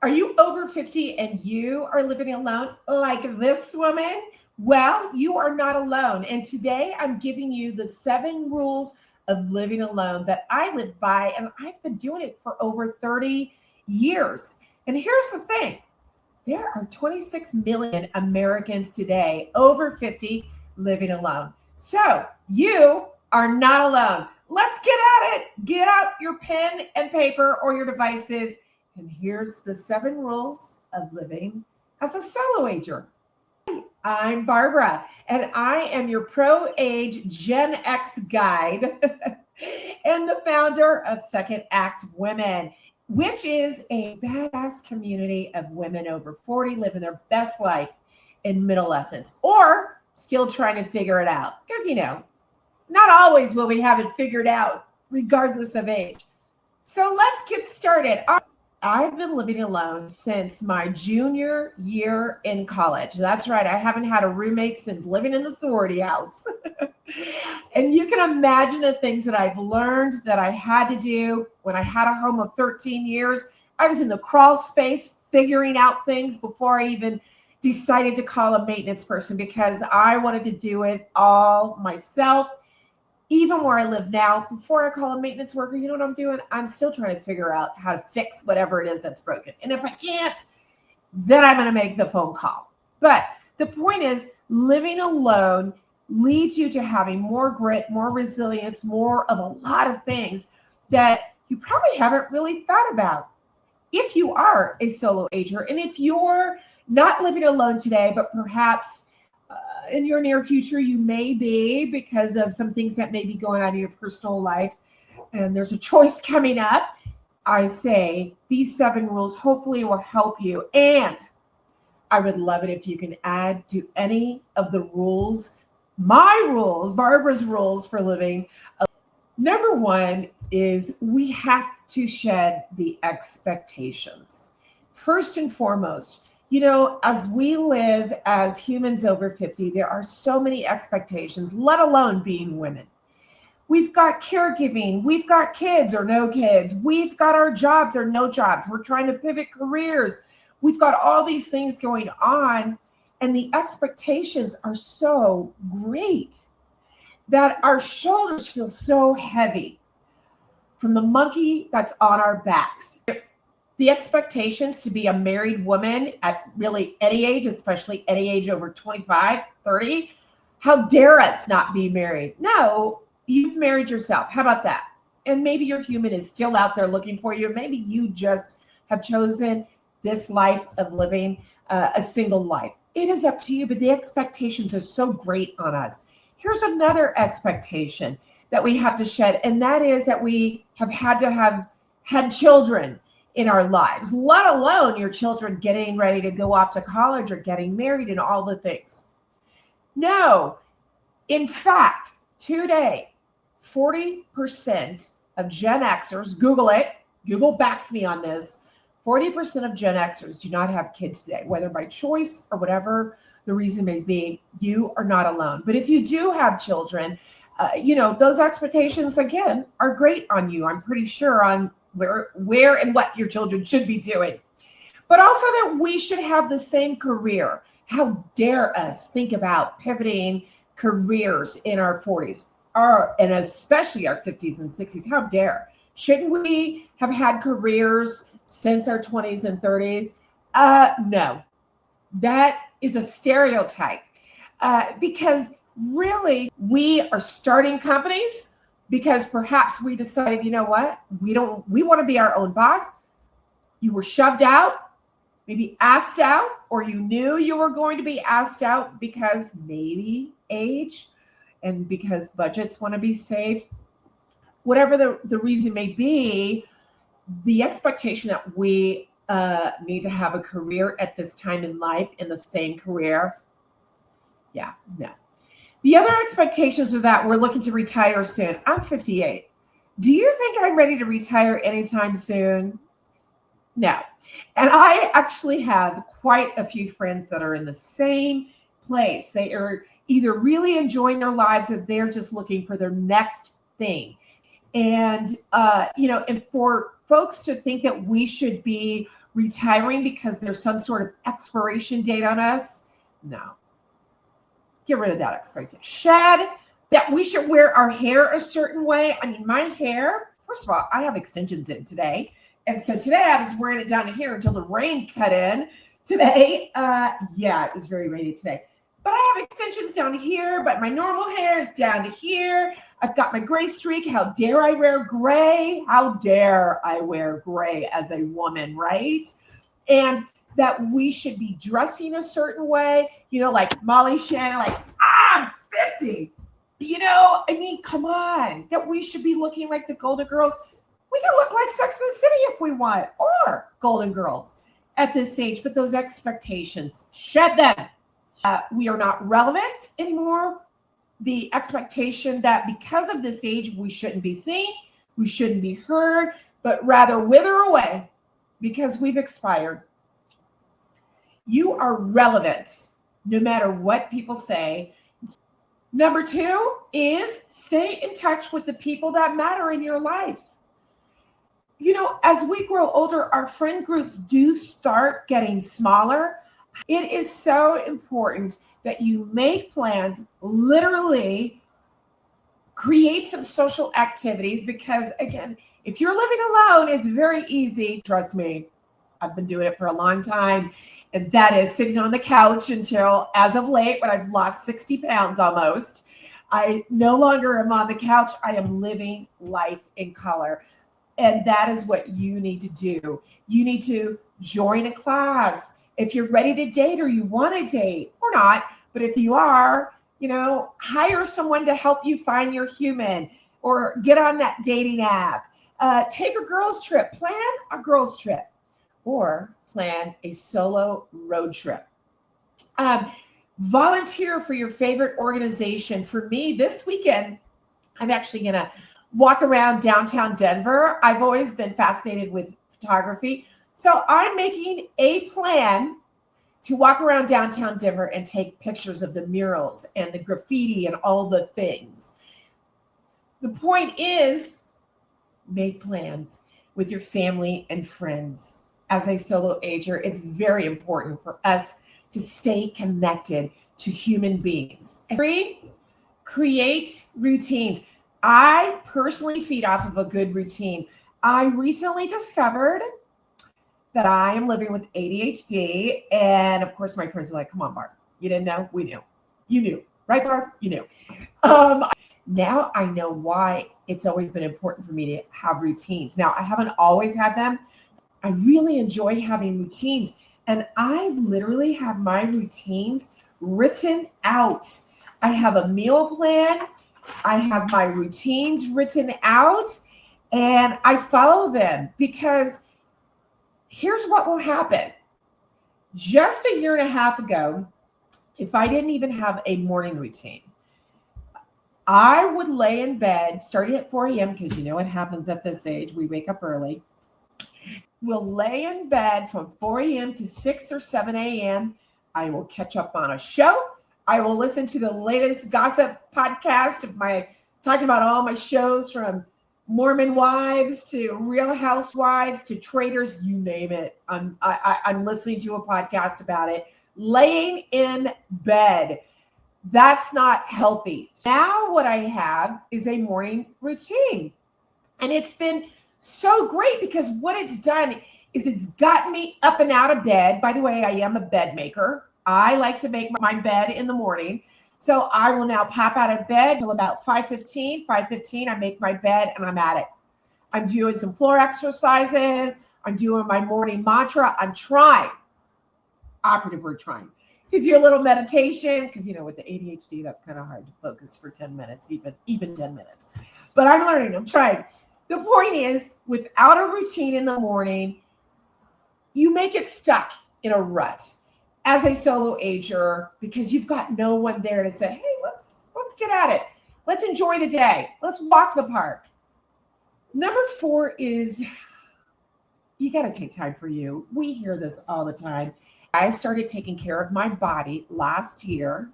Are you over 50 and you are living alone like this woman? Well, you are not alone. And today I'm giving you the 7 rules of living alone that I live by, and I've been doing it for over 30 years. And here's the thing, there are 26 million Americans today over 50 living alone. So you are not alone. Let's get at it. Get out your pen and paper or your devices. And here's the 7 rules of living as a solo ager. I'm Barbara, and I am your pro age Gen X guide and the founder of Second Act Women, which is a badass community of women over 40 living their best life in adolescence or still trying to figure it out. Because, not always will we have it figured out, regardless of age. So let's get started. I've been living alone since my junior year in college. That's right. I haven't had a roommate since living in the sorority house. And you can imagine the things that I've learned that I had to do when I had a home of 13 years. I was in the crawl space figuring out things before I even decided to call a maintenance person because I wanted to do it all myself. Even where I live now, before I call a maintenance worker, you know what I'm doing? I'm still trying to figure out how to fix whatever it is that's broken. And if I can't, then I'm going to make the phone call. But the point is, living alone leads you to having more grit, more resilience, more of a lot of things that you probably haven't really thought about if you are a solo ager. And if you're not living alone today, but perhaps in your near future, you may be because of some things that may be going on in your personal life, and there's a choice coming up. I say these 7 rules hopefully will help you. And I would love it if you can add to any of the rules, my rules, Barbara's rules for living. Number 1 is we have to shed the expectations. First and foremost, as we live as humans over 50, there are so many expectations, let alone being women. We've got caregiving, we've got kids or no kids, we've got our jobs or no jobs, we're trying to pivot careers, we've got all these things going on, and the expectations are so great that our shoulders feel so heavy from the monkey that's on our backs. The expectations to be a married woman at really any age, especially any age over 25, 30, how dare us not be married? No, you've married yourself. How about that? And maybe your human is still out there looking for you. Maybe you just have chosen this life of living a single life. It is up to you, but the expectations are so great on us. Here's another expectation that we have to shed, and that is that we have had children in our lives, let alone your children getting ready to go off to college or getting married and all the things. No, in fact, today, 40% of Gen Xers, Google it, Google backs me on this, 40% of Gen Xers do not have kids today, whether by choice or whatever the reason may be. You are not alone. But if you do have children, those expectations, again, are great on you. I'm pretty sure on where and what your children should be doing, but also that we should have the same career. How dare us think about pivoting careers in our 40s, and especially our 50s and 60s? How dare? Shouldn't we have had careers since our 20s and 30s? No, that is a stereotype because really we are starting companies because perhaps we decided, you know what, we want to be our own boss. You were shoved out, maybe asked out, or you knew you were going to be asked out because maybe age and because budgets want to be saved. Whatever the reason may be, the expectation that we need to have a career at this time in life in the same career, no. The other expectations are that we're looking to retire soon. I'm 58. Do you think I'm ready to retire anytime soon? No. And I actually have quite a few friends that are in the same place. They are either really enjoying their lives or they're just looking for their next thing. And, and for folks to think that we should be retiring because there's some sort of expiration date on us. No. Get rid of that expiration. Shed that we should wear our hair a certain way. I mean, my hair, first of all, I have extensions in today. And so today I was wearing it down to here until the rain cut in. Today, it was very rainy today. But I have extensions down to here, but my normal hair is down to here. I've got my gray streak. How dare I wear gray? How dare I wear gray as a woman, right? And that we should be dressing a certain way, like Molly Shannon, like, I'm 50. I mean, come on, that we should be looking like the Golden Girls. We can look like Sex and the City if we want, or Golden Girls at this age, but those expectations, shed them. We are not relevant anymore. The expectation that because of this age, we shouldn't be seen, we shouldn't be heard, but rather wither away because we've expired. You are relevant no matter what people say. Number 2 is stay in touch with the people that matter in your life. As we grow older, our friend groups do start getting smaller. It is so important that you make plans, literally create some social activities, because again, if you're living alone, it's very easy. Trust me, I've been doing it for a long time. And that is sitting on the couch until, as of late, when I've lost 60 pounds almost, I no longer am on the couch. I am living life in color. And that is what you need to do. You need to join a class. If you're ready to date or you want to date or not, but if you are, hire someone to help you find your human or get on that dating app. Take a girls trip, plan a girls trip, or plan a solo road trip. Volunteer for your favorite organization. For me, this weekend, I'm actually going to walk around downtown Denver. I've always been fascinated with photography. So I'm making a plan to walk around downtown Denver and take pictures of the murals and the graffiti and all the things. The point is, make plans with your family and friends. As a solo ager, it's very important for us to stay connected to human beings. 3, create routines. I personally feed off of a good routine. I recently discovered that I am living with ADHD. And of course, my friends are like, come on, Barb. You didn't know? We knew. You knew. Right, Barb? You knew. Now I know why it's always been important for me to have routines. Now, I haven't always had them. I really enjoy having routines. And I literally have my routines written out. I have a meal plan. I have my routines written out, and I follow them because here's what will happen. Just a year and a half ago, if I didn't even have a morning routine, I would lay in bed starting at 4 a.m. because you know what happens at this age. We wake up early. We'll lay in bed from 4 a.m. to 6 or 7 a.m. I will catch up on a show. I will listen to the latest gossip podcast of talking about all my shows, from Mormon Wives to Real Housewives to Traders, you name it. I'm listening to a podcast about it. Laying in bed. That's not healthy. Now what I have is a morning routine. And it's been so great because what it's done is it's gotten me up and out of bed. By the way, I am a bed maker. I like to make my bed in the morning. So I will now pop out of bed till about 5:15. 5:15, I make my bed and I'm at it. I'm doing some floor exercises. I'm doing my morning mantra. I'm trying, operative word trying, to do a little meditation because, with the ADHD, that's kind of hard to focus for 10 minutes, even 10 minutes. But I'm learning. I'm trying. The point is, without a routine in the morning, you make it stuck in a rut as a solo ager because you've got no one there to say, hey, let's get at it. Let's enjoy the day. Let's walk the park. Number 4 is you got to take time for you. We hear this all the time. I started taking care of my body last year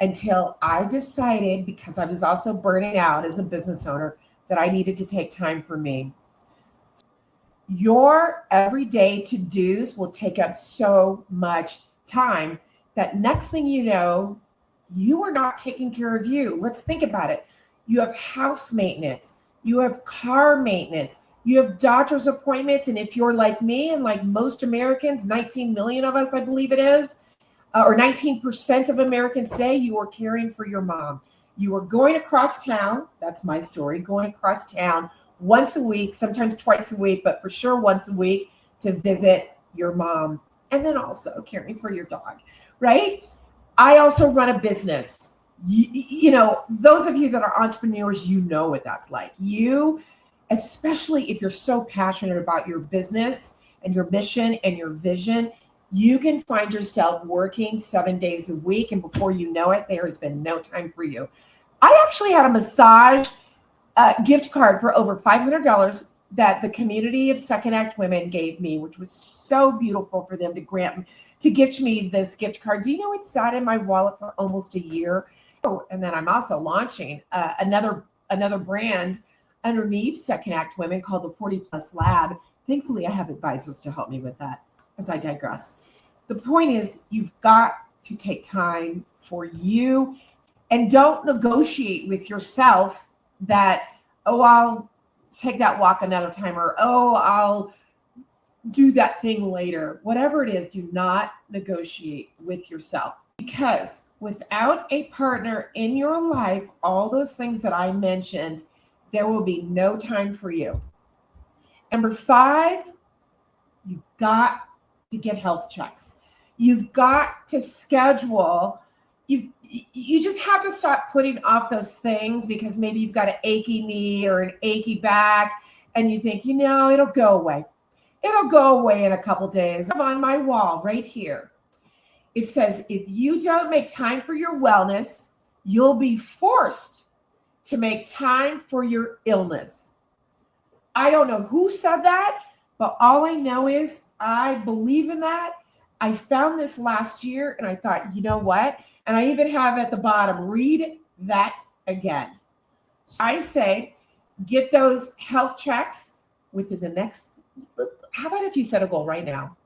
until I decided, because I was also burning out as a business owner, that I needed to take time for me. Your everyday to-dos will take up so much time that next thing you know, you are not taking care of you. Let's think about it. You have house maintenance, you have car maintenance, you have doctor's appointments. And if you're like me and like most Americans, 19 million of us, I believe it is, or 19% of Americans today, you are caring for your mom. You are going across town. That's my story, going across town once a week, sometimes twice a week, but for sure once a week to visit your mom. And then also caring for your dog, right? I also run a business. You know, those of you that are entrepreneurs, you know what that's like. You, especially if you're so passionate about your business and your mission and your vision, you can find yourself working 7 days a week. And before you know it, there has been no time for you. I actually had a massage gift card for over $500 that the community of Second Act women gave me, which was so beautiful for them to gift me this gift card. Do you know it sat in my wallet for almost a year? Oh, and then I'm also launching another brand underneath Second Act Women called the 40 Plus Lab. Thankfully, I have advisors to help me with that, as I digress. The point is, you've got to take time for you and don't negotiate with yourself that, oh, I'll take that walk another time, or, oh, I'll do that thing later. Whatever it is, do not negotiate with yourself, because without a partner in your life, all those things that I mentioned, there will be no time for you. Number 5, you've got to get health checks. You've got to schedule. You just have to stop putting off those things because maybe you've got an achy knee or an achy back and you think, it'll go away. It'll go away in a couple days. On my wall right here, it says, if you don't make time for your wellness, you'll be forced to make time for your illness. I don't know who said that, but all I know is I believe in that. I found this last year and I thought, you know what? And I even have at the bottom, read that again. So I say, get those health checks within the next, how about if you set a goal right now?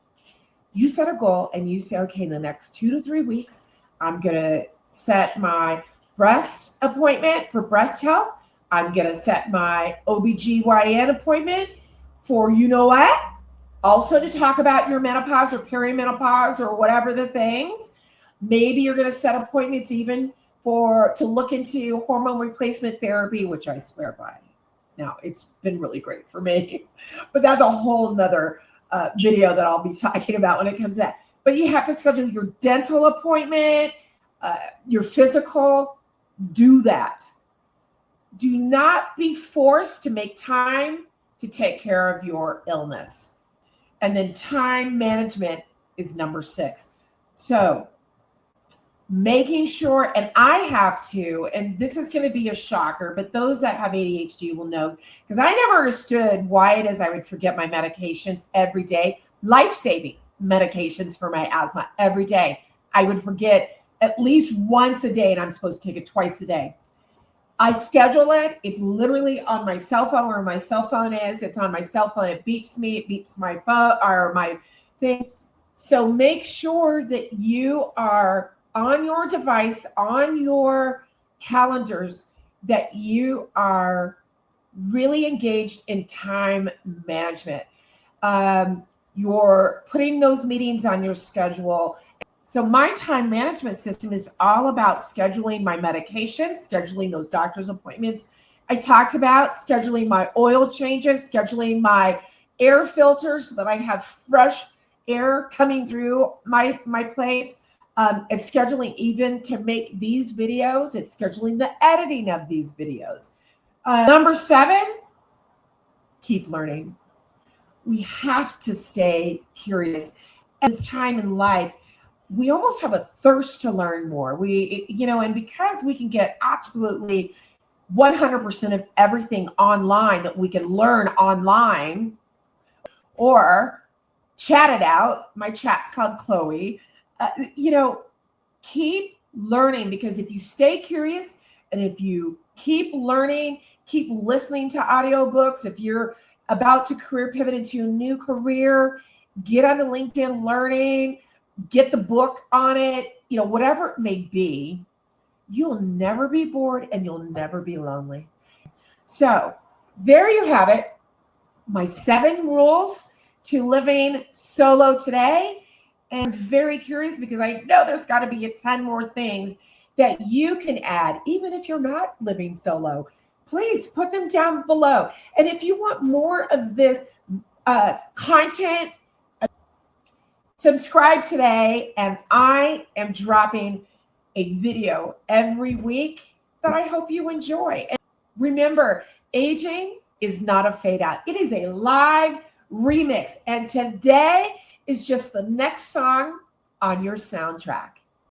You set a goal and you say, okay, in the next 2 to 3 weeks, I'm going to set my breast appointment for breast health. I'm going to set my OBGYN appointment for, you know what? Also to talk about your menopause or perimenopause or whatever the things. Maybe you're going to set appointments even to look into hormone replacement therapy, which I swear by. Now, it's been really great for me, but that's a whole nother video that I'll be talking about when it comes to that. But you have to schedule your dental appointment, your physical. Do that. Do not be forced to make time to take care of your illness. And then time management is number 6. So making sure, and I have to, and this is going to be a shocker, but those that have ADHD will know, because I never understood why it is I would forget my medications every day, life-saving medications for my asthma every day. I would forget at least once a day, and I'm supposed to take it twice a day. I schedule it. It's literally on my cell phone, where my cell phone is. It's on my cell phone. It beeps me. It beeps my phone or my thing. So make sure that you are on your device, on your calendars, that you are really engaged in time management. You're putting those meetings on your schedule. So my time management system is all about scheduling my medications, scheduling those doctor's appointments I talked about, scheduling my oil changes, scheduling my air filters so that I have fresh air coming through my place. It's scheduling even to make these videos. It's scheduling the editing of these videos. Number 7, keep learning. We have to stay curious. At this time in life, we almost have a thirst to learn more. And because we can get absolutely 100% of everything online that we can learn online or chat it out. My chat's called Chloe. Keep learning, because if you stay curious and if you keep learning, keep listening to audiobooks, if you're about to career pivot into a new career, get onto LinkedIn Learning, get the book on it, whatever it may be, you'll never be bored and you'll never be lonely. So there you have it. My 7 rules to living solo today. And I'm very curious because I know there's got to be a ton more things that you can add, even if you're not living solo. Please put them down below. And if you want more of this content, subscribe today. And I am dropping a video every week that I hope you enjoy. And remember, aging is not a fade out. It is a live remix. And today is just the next song on your soundtrack.